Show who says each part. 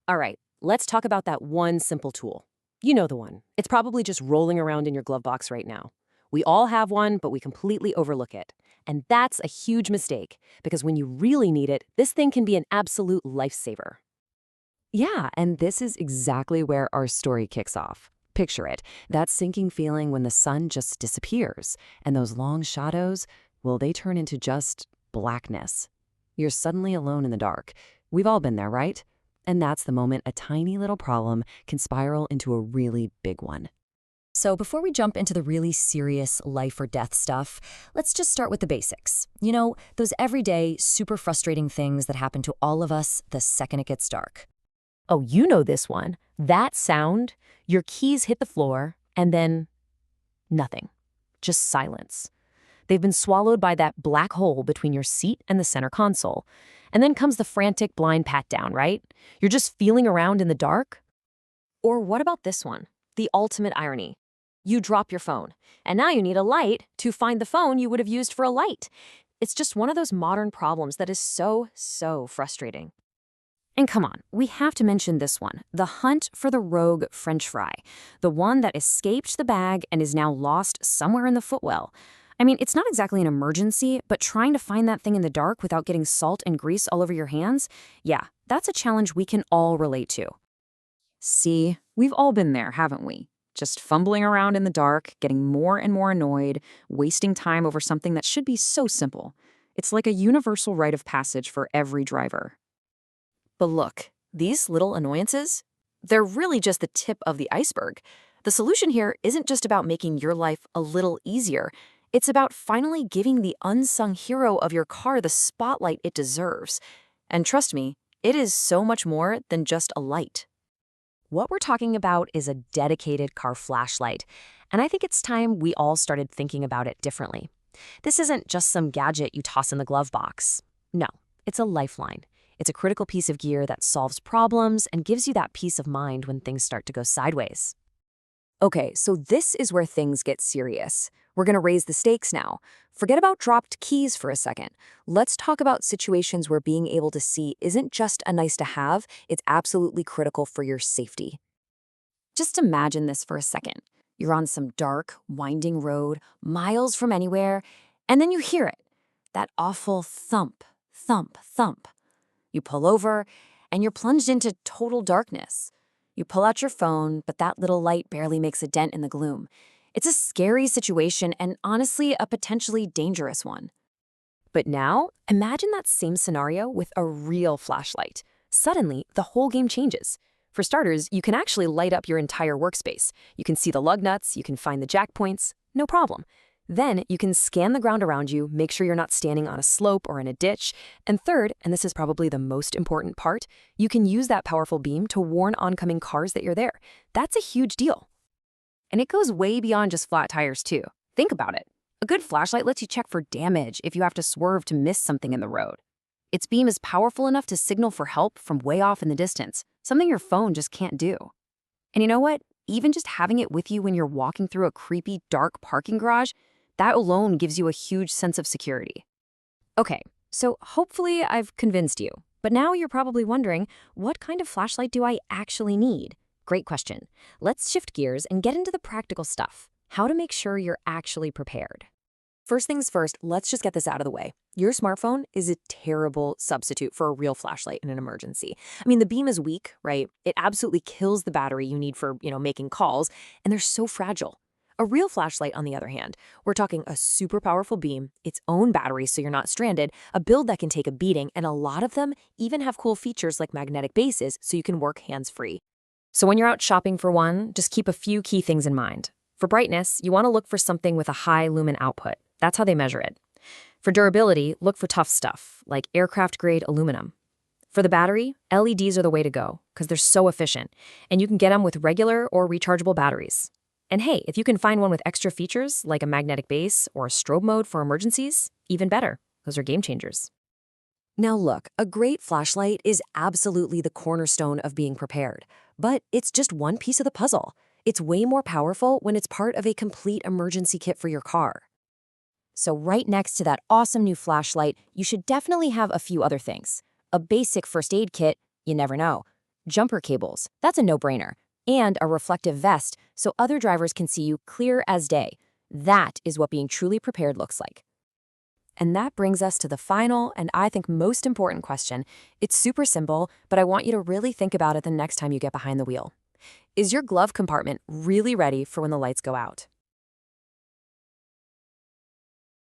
Speaker 1: All right, let's talk about that one simple tool. You know the one. It's probably just rolling around in your glove box right now. We all have one, but we completely overlook it. And that's a huge mistake, because when you really need it, this thing can be an absolute lifesaver.
Speaker 2: Yeah, and this is exactly where our story kicks off. Picture it, that sinking feeling when the sun just disappears, and those long shadows, well, they turn into just blackness. You're suddenly alone in the dark. We've all been there, right? And that's the moment a tiny little problem can spiral into a really big one. So before we jump into the really serious life or death stuff, let's just start with the basics. You know, those everyday, super frustrating things that happen to all of us the second it gets dark.
Speaker 1: Oh, you know this one. That sound, your keys hit the floor, and then nothing. Just silence. They've been swallowed by that black hole between your seat and the center console. And then comes the frantic blind pat down, right? You're just feeling around in the dark. Or what about this one? The ultimate irony. You drop your phone, and now you need a light to find the phone you would have used for a light. It's just one of those modern problems that is so frustrating. And come on, we have to mention this one, the hunt for the rogue French fry, the one that escaped the bag and is now lost somewhere in the footwell. I mean, it's not exactly an emergency, but trying to find that thing in the dark without getting salt and grease all over your hands, yeah, that's a challenge we can all relate to.
Speaker 3: See, we've all been there, haven't we? Just fumbling around in the dark, getting more and more annoyed, wasting time over something that should be so simple. It's like a universal rite of passage for every driver.
Speaker 1: But look, these little annoyances, they're really just the tip of the iceberg. The solution here isn't just about making your life a little easier. It's about finally giving the unsung hero of your car the spotlight it deserves. And trust me, it is so much more than just a light. What we're talking about is a dedicated car flashlight, and I think it's time we all started thinking about it differently. This isn't just some gadget you toss in the glove box. No, it's a lifeline. It's a critical piece of gear that solves problems and gives you that peace of mind when things start to go sideways. Okay, so this is where things get serious. We're going to raise the stakes now. Forget about dropped keys for a second. Let's talk about situations where being able to see isn't just a nice to have, it's absolutely critical for your safety. Just imagine this for a second. You're on some dark, winding road, miles from anywhere, and then you hear it. That awful thump, thump, thump. You pull over, and you're plunged into total darkness. You pull out your phone, but that little light barely makes a dent in the gloom. It's a scary situation and honestly a potentially dangerous one. But now, imagine that same scenario with a real flashlight. Suddenly, the whole game changes. For starters, you can actually light up your entire workspace. You can see the lug nuts, you can find the jack points, no problem. Then you can scan the ground around you, make sure you're not standing on a slope or in a ditch. And third, and this is probably the most important part, you can use that powerful beam to warn oncoming cars that you're there. That's a huge deal. And it goes way beyond just flat tires, too. Think about it. A good flashlight lets you check for damage if you have to swerve to miss something in the road. Its beam is powerful enough to signal for help from way off in the distance, something your phone just can't do. And you know what? Even just having it with you when you're walking through a creepy, dark parking garage, that alone gives you a huge sense of security. Okay, so hopefully I've convinced you. But now you're probably wondering, what kind of flashlight do I actually need? Great question. Let's shift gears and get into the practical stuff. How to make sure you're actually prepared. First things first, let's just get this out of the way. Your smartphone is a terrible substitute for a real flashlight in an emergency. I mean, the beam is weak, right? It absolutely kills the battery you need for, making calls, and they're so fragile. A real flashlight, on the other hand, we're talking a super powerful beam, its own battery so you're not stranded, a build that can take a beating, and a lot of them even have cool features like magnetic bases so you can work hands-free. So when you're out shopping for one, just keep a few key things in mind. For brightness, you want to look for something with a high lumen output. That's how they measure it. For durability, look for tough stuff, like aircraft-grade aluminum. For the battery, LEDs are the way to go, because they're so efficient, and you can get them with regular or rechargeable batteries. And hey, if you can find one with extra features, like a magnetic base or a strobe mode for emergencies, even better. Those are game changers. Now look, a great flashlight is absolutely the cornerstone of being prepared, but it's just one piece of the puzzle. It's way more powerful when it's part of a complete emergency kit for your car. So right next to that awesome new flashlight, you should definitely have a few other things. A basic first aid kit, you never know.
Speaker 4: Jumper cables, that's a no-brainer. And a reflective vest so other drivers can see you clear as day. That is what being truly prepared looks like.
Speaker 1: And that brings us to the final and I think most important question. It's super simple, but I want you to really think about it the next time you get behind the wheel. Is your glove compartment really ready for when the lights go out?